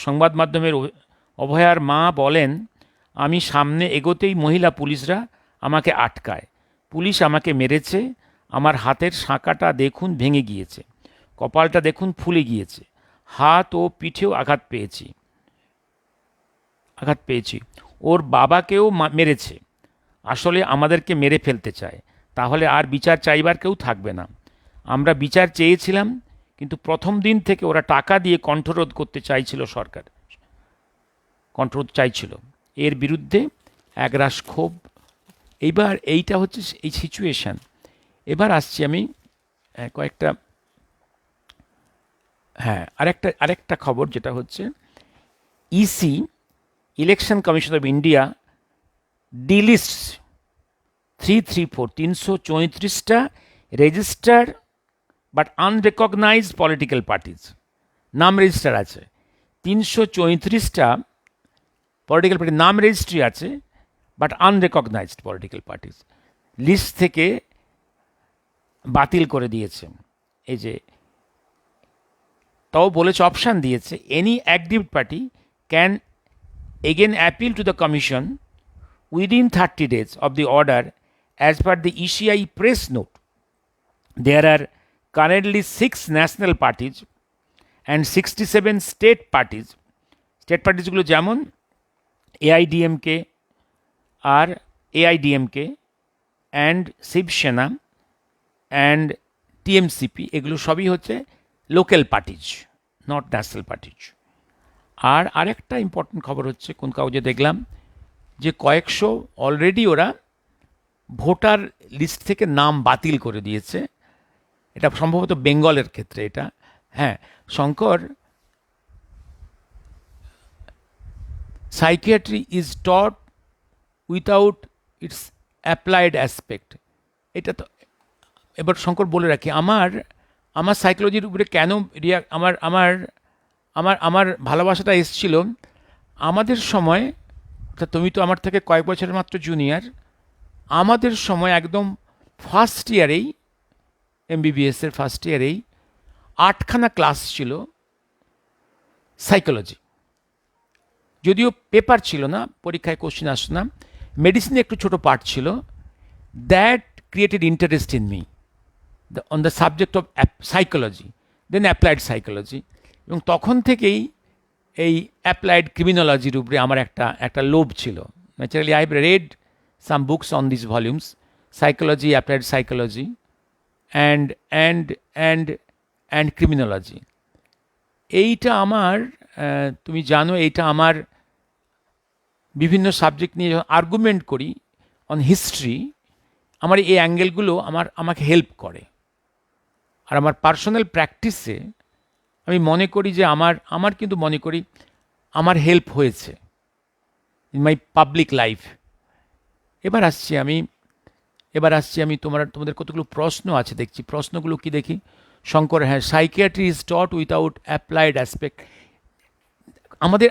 [SPEAKER 1] সংবাদ মাধ্যমের অভয়ার মা বলেন, আমি সামনে এগোতেই মহিলা পুলিশরা আমাকে আটকায়, পুলিশ আমাকে মেরেছে, আমার হাতের শাঁকাটা দেখুন ভেঙে গিয়েছে, কপালটা দেখুন ফুলে গিয়েছে, হাত ও পিঠেও আঘাত পেয়েছি। ওর বাবাকেও মেরেছে, আসলে আমাদেরকে মেরে ফেলতে চায়, তাহলে আর বিচার চাইবার কেউ থাকবে না। আমরা বিচার চেয়েছিলাম, কিন্তু প্রথম দিন থেকে ওরা টাকা দিয়ে কণ্ঠরোধ করতে চাইছিল, সরকার কণ্ঠরোধ চাইছিল। এর বিরুদ্ধে একরাশ ক্ষোভ। এইবার এইটা হচ্ছে এই সিচুয়েশান। এবার আসছি আমি কয়েকটা, হ্যাঁ আরেকটা খবর, যেটা হচ্ছে EC, election commission of India, delist 334 register but unrecognised political parties. নাম রেজিস্টার আছে 334টা পলিটিক্যাল পার্টির নাম রেজিস্ট্রি আছে, but unrecognised political parties list থেকে বাতিল করে দিয়েছে। এই যে তাও বলেছে, অপশান দিয়েছে, any active party can again appeal to the commission within 30 days of the order. As per the ECI press note, there are currently 6 national parties and 67 state parties. State parties গুলো যেমন AIDMK R AIDMK and Shiv Sena and TMCP, এগুলো সবই হচ্ছে local parties, not national parties. আর আরেকটা ইম্পর্টেন্ট খবর হচ্ছে, কোন কাগজে দেখলাম, যে কয়েকশো অলরেডি ওরা ভোটার লিস্ট থেকে নাম বাতিল করে দিয়েছে। এটা সম্ভবত বেঙ্গলের ক্ষেত্রে এটা। হ্যাঁ, Shankar, psychiatry is taught without it's applied aspect. এটা তো এবার শঙ্কর বলে রাখি, আমার সাইকোলজির উপরে কেন আমার ভালোবাসাটা এসেছিল আমাদের সময়। তুমি তো আমার থেকে কয়েক বছরের মাত্র জুনিয়র। আমাদের সময় একদম ফার্স্ট ইয়ারেই, MBBS-এর ফার্স্ট ইয়ারেই 8খানা ক্লাস ছিল সাইকোলজি। যদিও পেপার ছিল না, পরীক্ষায় কোশ্চেন আসতো না, মেডিসিনে একটু ছোটো পার্ট ছিল। That created interest in me on the subject of psychology, then applied psychology. এবং তখন থেকেই এই অ্যাপ্লাইড ক্রিমিনোলজির উপরে আমার একটা লোভ ছিল। Naturally I have read some books on this volumes, psychology, applied psychology and criminology. এইটা আমার, তুমি জানো, এইটা আমার বিভিন্ন সাবজেক্ট নিয়ে যখন আর্গুমেন্ট করি অন হিস্ট্রি, আমার এই অ্যাঙ্গেলগুলো আমাকে হেল্প করে। আর আমার পার্সোনাল প্র্যাকটিসে আমি মনে করি যে আমার কিন্তু মনে করি আমার হেল্প হয়েছে ইন মাই পাবলিক লাইফ। এবার আসছি আমি তোমাদের কতগুলো প্রশ্ন আছে দেখছি। প্রশ্নগুলো কি দেখি শঙ্কর? হ্যাঁ, psychiatry is taught without applied aspect.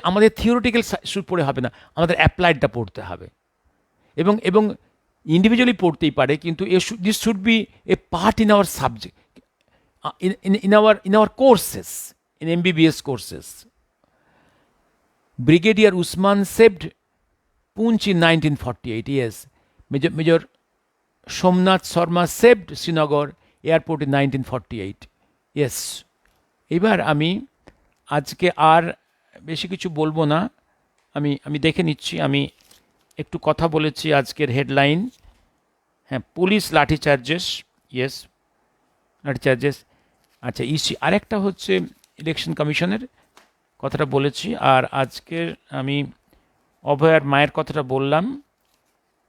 [SPEAKER 1] আমাদের থিওরিটিক্যাল পড়ে হবে না, আমাদের অ্যাপ্লাইডটা পড়তে হবে। এবং ইন্ডিভিজুয়ালি পড়তেই পারে, কিন্তু this should be A part in our subject, in our courses, in MBBS courses. Brigadier Usman saved Poonch in 1948. Yes, Major Somnath Sharma saved Srinagar airport in 1948. Yes. এবার আমি আজকে আর বেশি কিছু বলবো না। আমি দেখে নিচ্ছি। আমি একটু কথা বলেছি আজকের হেডলাইন। হ্যাঁ, পুলিশ লাঠি চার্জেস। ইয়েস, লাঠি চার্জেস। আচ্ছা, ইসি আরেকটা হচ্ছে ইলেকশন কমিশনের কথাটা বলেছি। আর আজকের আমি অভয়ার মায়ের কথাটা বললাম।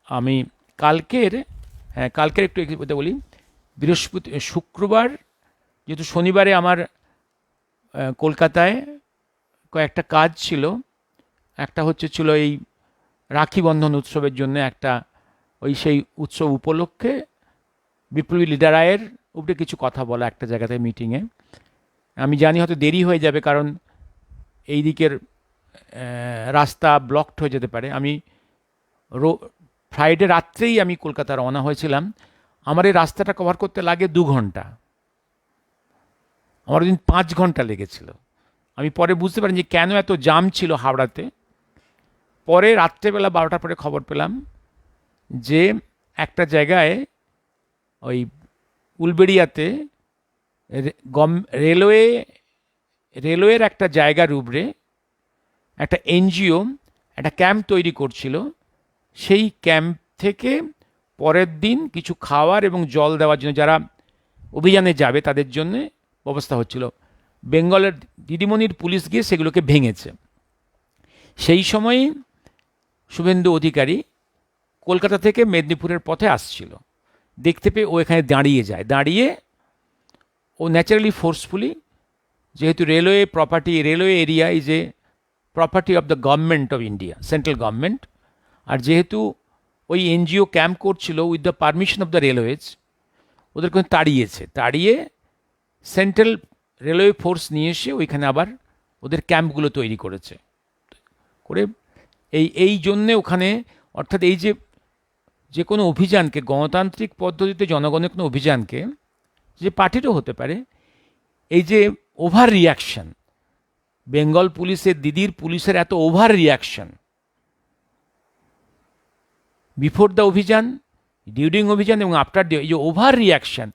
[SPEAKER 1] আমি কালকের কালকের একটু কথা বলি। শুক্রবার, যেহেতু শনিবারে আমার কলকাতায় কয়েকটা কাজ ছিল। একটা ছিল এই রাখি বন্ধন উৎসবের জন্য একটা, সেই উৎসব উপলক্ষে বিপ্লবী লিডার রায়ের উপরে কিছু কথা বলা একটা জায়গাতে মিটিংয়ে। আমি জানি হয়তো দেরি হয়ে যাবে, কারণ এই দিকের রাস্তা ব্লকড হয়ে যেতে পারে। আমি ফ্রাইডে রাত্রেই আমি কলকাতা রওনা হয়েছিলাম। আমার এই রাস্তাটা কভার করতে লাগে 2 ঘন্টা, আমার দিন 5 ঘন্টা লেগেছিল। আমি পরে বুঝতে পারি যে কেন এত জাম ছিল হাওড়াতে। পরে রাত্রেবেলা 12টার পরে খবর পেলাম যে একটা জায়গায় ওই উলবেড়িয়াতে রেলওয়ের একটা জায়গার উপরে একটা এনজিও একটা ক্যাম্প তৈরি করছিল। সেই ক্যাম্প থেকে পরের দিন কিছু খাওয়ার এবং জল দেওয়ার জন্য যারা অভিযানে যাবে তাদের জন্য ব্যবস্থা হচ্ছিল। বেঙ্গলের দিদিমণির পুলিশ গিয়ে সেগুলোকে ভেঙেছে। সেই সময়ই শুভেন্দু অধিকারী কলকাতা থেকে মেদিনীপুরের পথে আসছিল। দেখতে পেয়ে ও এখানে দাঁড়িয়ে যায়। দাঁড়িয়ে ও ন্যাচারালি ফোর্সফুলি, যেহেতু railway area is a property of the government of India, central government, আর যেহেতু ওই এনজিও ক্যাম্প করছিল with the permission of the railways, ওদেরকে তাড়িয়ে সেন্ট্রাল রেলওয়ে ফোর্স নিয়ে এসে ওইখানে আবার ওদের ক্যাম্পগুলো তৈরি করেছে। এই জন্যে ওখানে, অর্থাৎ এই যে কোনো অভিযানকে, গণতান্ত্রিক পদ্ধতিতে জনগণের কোনো অভিযানকে, যে পার্টিরও হতে পারে, এই যে ওভার রিয়াকশন, বেঙ্গল পুলিশের এত ওভার রিয়াকশন বিফোর দ্য অভিযান, ডিউরিং অভিযান এবং আফটার এই যে ওভার রিয়াকশন,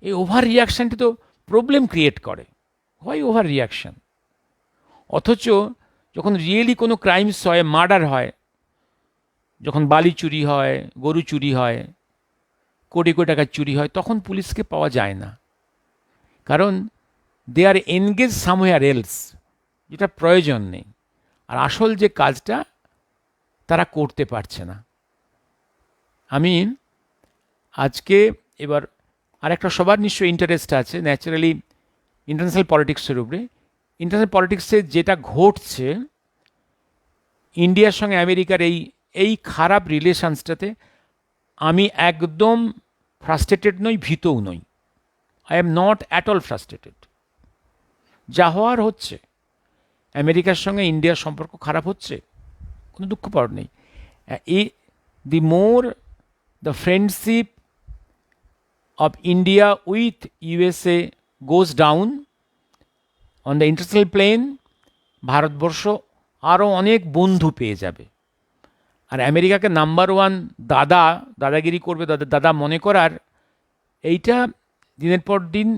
[SPEAKER 1] এই ওভার রিয়াকশানটি তো প্রবলেম ক্রিয়েট করে। হয় ওভার রিয়াকশন। অথচ যখন রিয়েলি কোনো ক্রাইমস হয়, মার্ডার হয়, যখন বালি চুরি হয়, গরু চুরি হয়, কোটি কোটি টাকার চুরি হয়, তখন পুলিশকে পাওয়া যায় না। কারণ দে আর এনগেজ সামওয়্যার এলস, যেটা প্রয়োজন নেই। আর আসল যে কাজটা তারা করতে পারছে না। আমি আজকে এবার আরেকটা, সবার নিশ্চয়ই ইন্টারেস্ট আছে ন্যাচারালি ইন্টারন্যাশনাল পলিটিক্সের উপরে। ইন্টারন্যাশনাল পলিটিক্সে যেটা ঘটছে, ইন্ডিয়ার সঙ্গে আমেরিকার এই খারাপ রিলেশনসটাতে আমি একদম ফ্রাস্ট্রেটেড নই, ভীতও নই। I am not at all frustrated. যা হওয়ার হচ্ছে, আমেরিকার সঙ্গে ইন্ডিয়ার সম্পর্ক খারাপ হচ্ছে, কোনো দুঃখ পাওয়ার নেই। The more the friendship of India with USA goes down on the international plane, Bharatvarsha আরও অনেক বন্ধু পেয়ে যাবে। আর আমেরিকাকে নাম্বার 1 দাদাগিরি করবে, দাদা মনে করার, এইটা দিনের পর দিন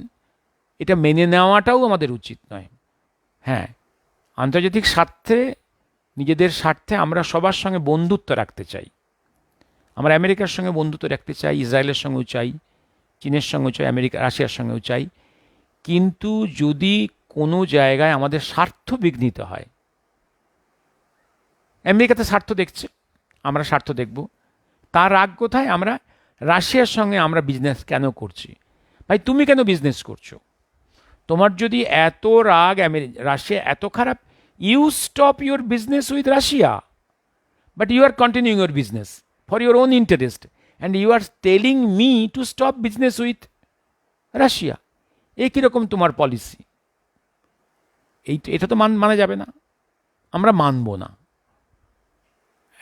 [SPEAKER 1] এটা মেনে নেওয়াটাও আমাদের উচিত নয়। হ্যাঁ, আন্তর্জাতিক স্বার্থে, নিজেদের স্বার্থে আমরা সবার সঙ্গে বন্ধুত্ব রাখতে চাই। আমরা আমেরিকার সঙ্গে বন্ধুত্ব রাখতে চাই, ইসরায়েলের সঙ্গেও চাই, চীনের সঙ্গেও চাই, রাশিয়ার সঙ্গেও চাই। কিন্তু যদি কোনো জায়গায় আমাদের স্বার্থ বিঘ্নিত হয়, আমেরিকাতে স্বার্থ দেখছে, আমরা স্বার্থ দেখব, তার রাগ কোথায়? আমরা রাশিয়ার সঙ্গে আমরা বিজনেস কেন করছি? ভাই, তুমি কেন বিজনেস করছো? তোমার যদি এত রাগ রাশিয়া এত খারাপ, you stop your business with Russia, but you are continuing your business for your own interest, and you are telling me to stop business with Russia. এই কীরকম তোমার পলিসি? এটা তো মানা যাবে না, আমরা মানব না।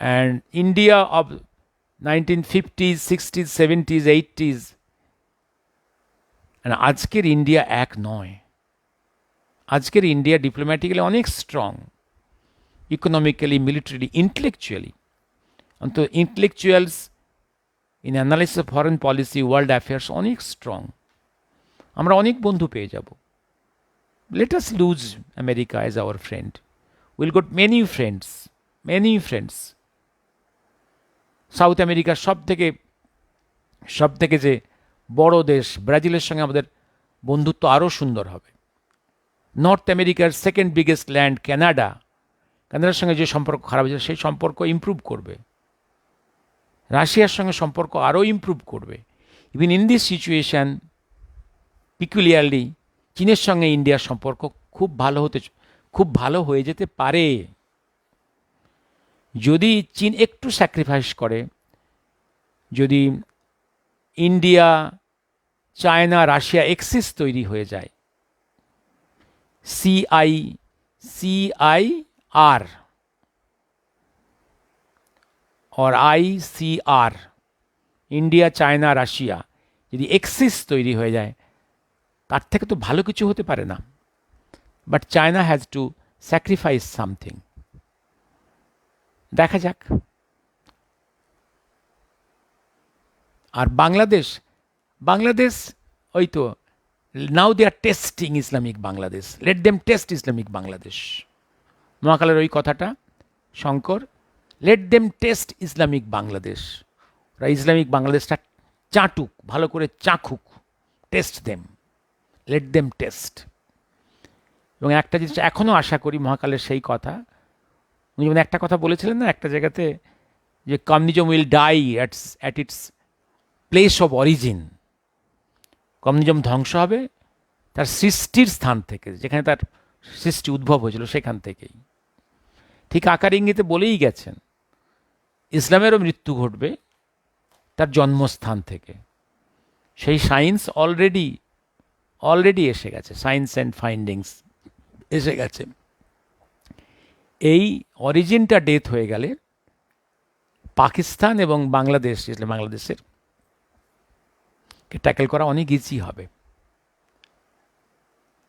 [SPEAKER 1] And India of 1950s, 60s, 70s, 80s, আজকের ইন্ডিয়া এক নয়। আজকের ইন্ডিয়া ডিপ্লোম্যাটিক্যালি অনেক স্ট্রং, ইকোনমিক্যালি, মিলিটারিলি, ইন্টেলেকচুয়ালি। অন্তত intellectuals in analysis of foreign policy, world affairs অনেক স্ট্রং। আমরা অনেক বন্ধু পেয়ে যাব। Let us lose America as our friend, will got many friends. South আমেরিকার সব থেকে যে বড় দেশ ব্রাজিলের সঙ্গে আমাদের বন্ধুত্ব আরও সুন্দর হবে। নর্থ আমেরিকার সেকেন্ড বিগেস্ট ল্যান্ড কানাডার সঙ্গে যে সম্পর্ক খারাপ হয়েছে সেই সম্পর্ক ইমপ্রুভ করবে। রাশিয়ার সঙ্গে সম্পর্ক আরও ইমপ্রুভ করবে। ইভেন ইন দিস সিচুয়েশান পিকুলিয়ারলি চীনের সঙ্গে ইন্ডিয়ার সম্পর্ক খুব ভালো হয়ে যেতে পারে যদি চীন একটু স্যাক্রিফাইস করে, যদি ইন্ডিয়া চায়না রাশিয়া এক্সিস তৈরি হয়ে যায়, CICR or ICR, India China Russia যদি এক্সিস তৈরি হয়ে যায়, তার থেকে তো ভালো কিছু হতে পারে না। But China has to sacrifice something. দেখা যাক। আর বাংলাদেশ ওই তো now they are tasting Islamic Bangladesh, let them taste Islamic Bangladesh. মহাকালের ওই কথাটা Shankar, let them taste Islamic Bangladesh. ওরা ইসলামিক বাংলাদেশটা চাটুক, ভালো করে চাখুক, taste them, let them taste. এবং একটা জিনিস এখনও আশা করি মহাকালের সেই কথা, উনি যেমন একটা কথা বলেছিলেন না একটা জায়গাতে, যে communism will die at its place of origin. Communism ধ্বংস হবে তার সৃষ্টির স্থান থেকে, যেখানে তার সৃষ্টি উদ্ভব হয়েছিল সেখান থেকেই। ঠিক আকার ইঙ্গিতে বলেই গেছেন ইসলামেরও মৃত্যু ঘটবে তার জন্মস্থান থেকে। সেই সায়েন্স অলরেডি এসে গেছে, সায়েন্স অ্যান্ড ফাইন্ডিংস এসে গেছে। এই অরিজিনটা ডেথ হয়ে গেলে পাকিস্তান এবং বাংলাদেশের কে ট্যাকেল করা অনেক ইজি হবে।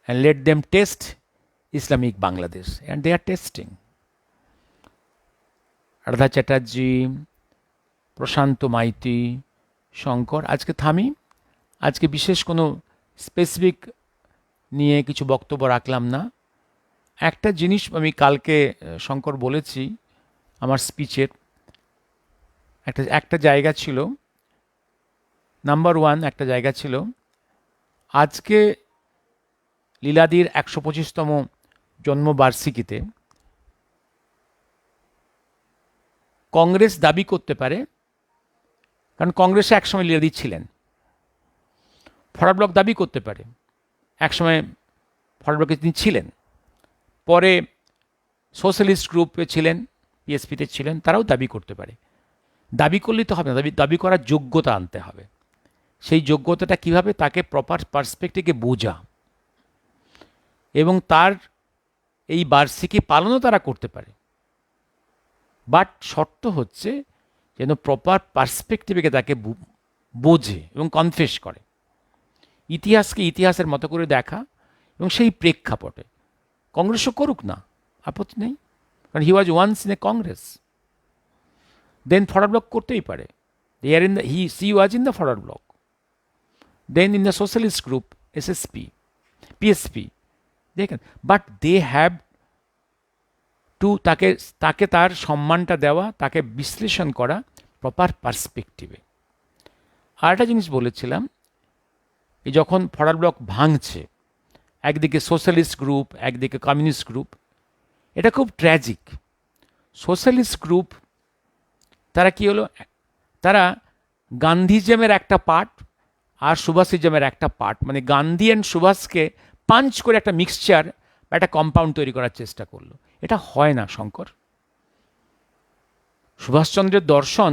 [SPEAKER 1] And let them taste Islamic Bangladesh, and they are tasting. Radha Chatterjee, Prashanta Maiti, Shankar, আজকে থামি। আজকে বিশেষ কোনো স্পেসিফিক নিয়ে কিছু বক্তব্য রাখলাম না। একটা জিনিস আমি কালকে শঙ্কর বলেছি আমার স্পিচের, একটা জায়গা ছিল, নাম্বার 1 একটা জায়গা ছিল, আজকে লীলাদির 125তম জন্মবার্ষিকীতে কংগ্রেস দাবি করতে পারে, কারণ কংগ্রেসে একসময় লীলাদি ছিলেন, ফরওয়ার্ড ব্লক দাবি করতে পারে একসময় ফরওয়ার্ড ব্লকে তিনি ছিলেন, পরে সোশ্যালিস্ট গ্রুপে ছিলেন, পিএসপিতে ছিলেন, তারাও দাবি করতে পারে। দাবি করলেই তো হবে না, দাবি করার যোগ্যতা আনতে হবে। সেই যোগ্যতাটা কীভাবে, তাকে প্রপার পার্সপেক্টিভে বোঝা এবং তার এই বার্ষিকী পালনও তারা করতে পারে। বাট শর্ত হচ্ছে যেন প্রপার পার্সপেক্টিভে তাকে বোঝে এবং কনফেস করে, ইতিহাসকে ইতিহাসের মতো করে দেখা, এবং সেই প্রেক্ষাপটে কংগ্রেসও করুক না, আপত্তি নেই, কারণ he was once in a Congress. Then forward bloc করতেই পারে, she was in the forward bloc, then in the socialist group SSP, PSP, দেখেন, বাট দে হ্যাভ টু তাকে তার সম্মানটা দেওয়া, তাকে বিশ্লেষণ করা প্রপার পার্সপেক্টিভে। আর একটা জিনিস বলেছিলাম, এই যখন ফরওয়ার্ড ব্লক ভাঙছে, একদিকে সোশ্যালিস্ট গ্রুপ একদিকে কমিউনিস্ট গ্রুপ, এটা খুব ট্র্যাজিক। সোশ্যালিস্ট গ্রুপ তারা কি হলো, তারা গান্ধীজমের একটা পার্ট আর সুভাষিজমের একটা পার্ট, মানে গান্ধী অ্যান্ড সুভাষকে পাঞ্চ করে একটা মিক্সচার বা একটা কম্পাউন্ড তৈরি করার চেষ্টা করলো। এটা হয় না শঙ্কর। সুভাষচন্দ্রের দর্শন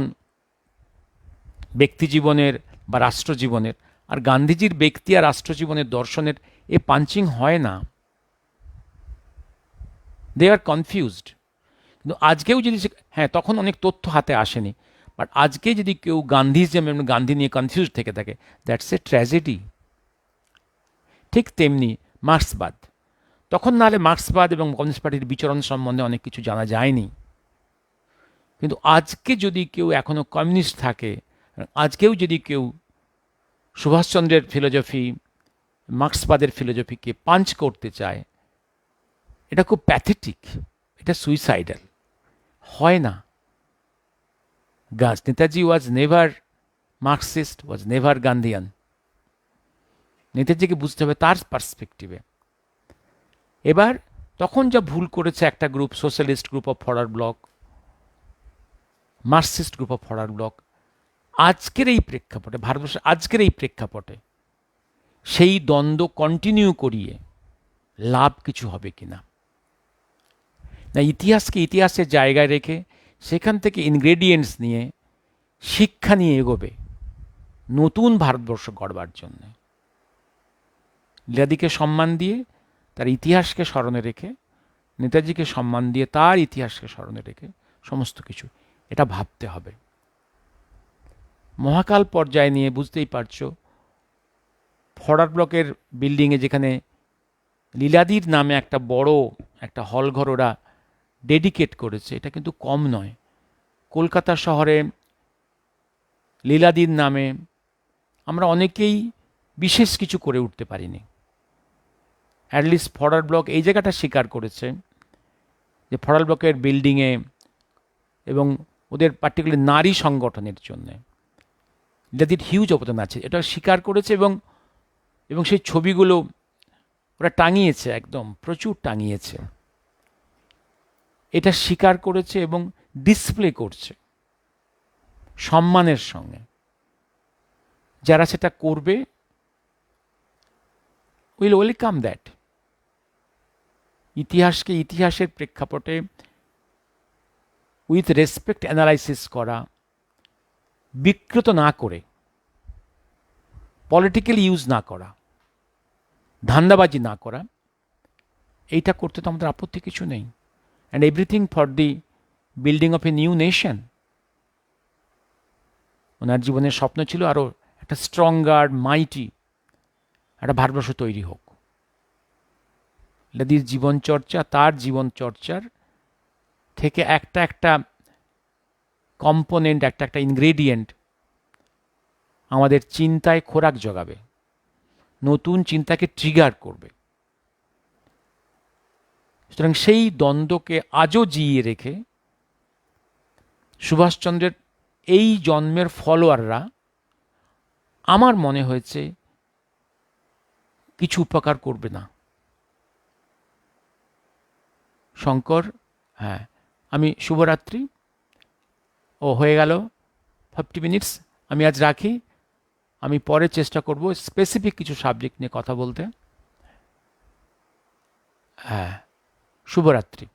[SPEAKER 1] ব্যক্তি জীবনের বা রাষ্ট্রজীবনের, আর গান্ধীজির ব্যক্তি আর রাষ্ট্রজীবনের দর্শনের এ পাঞ্চিং হয় না। দে আর কনফিউজড। কিন্তু আজকেও যদি, হ্যাঁ তখন অনেক তথ্য হাতে আসেনি, বাট আজকে যদি কেউ গান্ধীজম এবং গান্ধী নিয়ে কনফিউজ থেকে থাকে, দ্যাটস এ ট্র্যাজেডি। ঠিক তেমনি মার্ক্সবাদ, তখন নাহলে মার্ক্সবাদ এবং কমিউনিস্ট পার্টির বিচরণ সম্বন্ধে অনেক কিছু জানা যায়নি। কিন্তু আজকে যদি কেউ এখনও কমিউনিস্ট থাকে, আজকেও যদি কেউ সুভাষচন্দ্রের ফিলোজফি মার্ক্সবাদের ফিলোজফিকে পাঞ্চ করতে চায়, এটা খুব প্যাথেটিক, এটা সুইসাইডাল, হয় না। Netaji was never Marxist, was never Gandhian. নেতাজিকে বুঝতে হবে তার পার্সপেক্টিভে। এবার তখন যা ভুল করেছে একটা group, socialist group of forward block, Marxist group of forward block, আজকের এই প্রেক্ষাপটে, ভারতবর্ষের আজকের এই প্রেক্ষাপটে সেই দ্বন্দ্ব কন্টিনিউ করিয়ে লাভ কিছু হবে কিনা, না ইতিহাসকে ইতিহাসের জায়গায় রেখে সেখান থেকে ইনগ্রেডিয়েন্টস নিয়ে শিক্ষা নিয়ে এগোবে নতুন ভারতবর্ষ গড়বার জন্য। লীলাদিকে সম্মান দিয়ে তার ইতিহাসকে স্মরণে রেখে, নেতাজিকে সম্মান দিয়ে তার ইতিহাসকে স্মরণে রেখে সমস্ত কিছু এটা ভাবতে হবে। মহাকাল পর্যায়ে নিয়ে বুঝতেই পারছো, ফরওয়ার্ড ব্লকের বিল্ডিংয়ে যেখানে লীলাদির নামে একটা বড় একটা হলঘর ওরা ডেডিকেট করেছে, এটা কিন্তু কম নয়। কলকাতা শহরে লীলাদির নামে আমরা অনেকেই বিশেষ কিছু করে উঠতে পারিনি। অ্যাটলিস্ট ফরওয়ার্ড ব্লক এই জায়গাটা স্বীকার করেছে যে ফরওয়ার্ড ব্লকের বিল্ডিংয়ে এবং ওদের পার্টিকুলার নারী সংগঠনের জন্যে লীলাদির হিউজ অবদান আছে, এটা স্বীকার করেছে। এবং সেই ছবিগুলো ওরা টাঙিয়েছে, একদম প্রচুর টাঙিয়েছে, এটা স্বীকার করেছে এবং ডিসপ্লে করছে সম্মানের সঙ্গে। যারা সেটা করবে উইল ওয়েলকাম দ্যাট। ইতিহাসকে ইতিহাসের প্রেক্ষাপটে উইথ রেসপেক্ট অ্যানালাইসিস করা, বিকৃত না করে, পলিটিক্যাল ইউজ না করা, ধান্দাবাজি না করা, এইটা করতে তো আমাদের আপত্তি কিছু নেই। And everything for the building of a new nation. ওনার জীবনের স্বপ্ন ছিল আরও একটা স্ট্রঙ্গার, মাইটি একটা ভারতবর্ষ তৈরি হোক। লীলাদির জীবনচর্চা, তার জীবনচর্চার থেকে একটা কম্পোনেন্ট, একটা ইনগ্রেডিয়েন্ট আমাদের চিন্তায় খোরাক জোগাবে, নতুন চিন্তাকে ট্রিগার করবে। সুতরাং সেই দ্বন্দ্বকে আজও জিইয়ে রেখে সুভাষচন্দ্রের এই জন্মের ফলোয়াররা আমার মনে হয়েছে কিছু উপকার করবে না। শঙ্কর, হ্যাঁ, আমি শুভরাত্রি। ও হয়ে গেল 50 মিনিটস, আমি আজ রাখি। আমি পরে চেষ্টা করব স্পেসিফিক কিছু সাবজেক্ট নিয়ে কথা বলতে। হ্যাঁ, শুভরাত্রি।